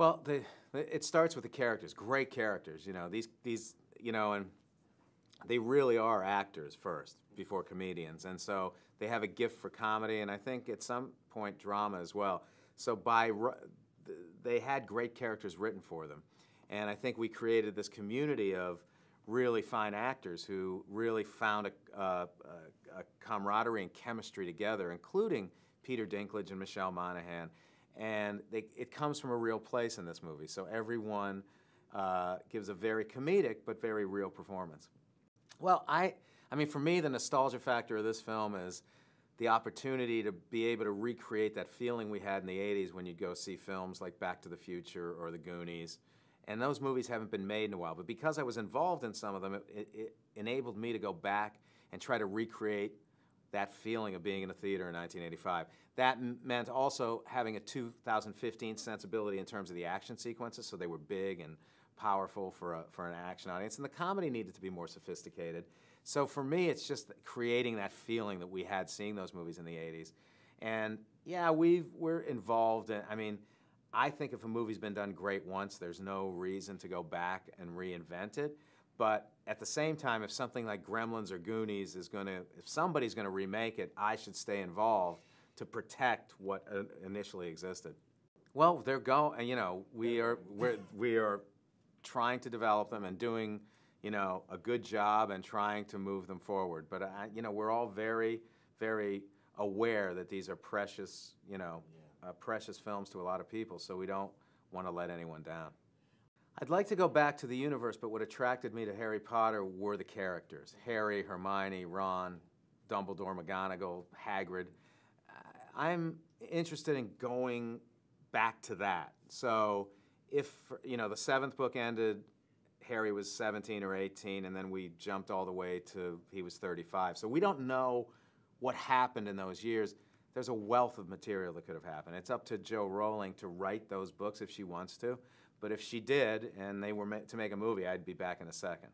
Well, it starts with the characters, great characters. And they really are actors first before comedians, and so they have a gift for comedy, and I think at some point drama as well. So they had great characters written for them, and I think we created this community of really fine actors who really found a camaraderie and chemistry together, including Peter Dinklage and Michelle Monaghan. And it comes from a real place in this movie, so everyone gives a very comedic but very real performance. Well, I mean, for me, the nostalgia factor of this film is the opportunity to be able to recreate that feeling we had in the 80s when you'd go see films like Back to the Future or The Goonies. And those movies haven't been made in a while, but because I was involved in some of them, it enabled me to go back and try to recreate that feeling of being in a theater in 1985. That meant also having a 2015 sensibility in terms of the action sequences, so they were big and powerful for an action audience, and the comedy needed to be more sophisticated. So for me, it's just creating that feeling that we had seeing those movies in the 80s. And yeah, we're involved in, I mean, I think if a movie's been done great once, there's no reason to go back and reinvent it. But at the same time, if something like Gremlins or Goonies if somebody's gonna remake it, I should stay involved to protect what initially existed. Well, they're going, we are trying to develop them and doing, a good job and trying to move them forward. But we're all very, very aware that these are precious, precious films to a lot of people, so we don't want to let anyone down. I'd like to go back to the universe, but what attracted me to Harry Potter were the characters. Harry, Hermione, Ron, Dumbledore, McGonagall, Hagrid. I'm interested in going back to that. So if, the seventh book ended, Harry was 17 or 18, and then we jumped all the way to he was 35. So we don't know what happened in those years. There's a wealth of material that could have happened. It's up to Jo Rowling to write those books if she wants to. But if she did, and they were to make a movie, I'd be back in a second.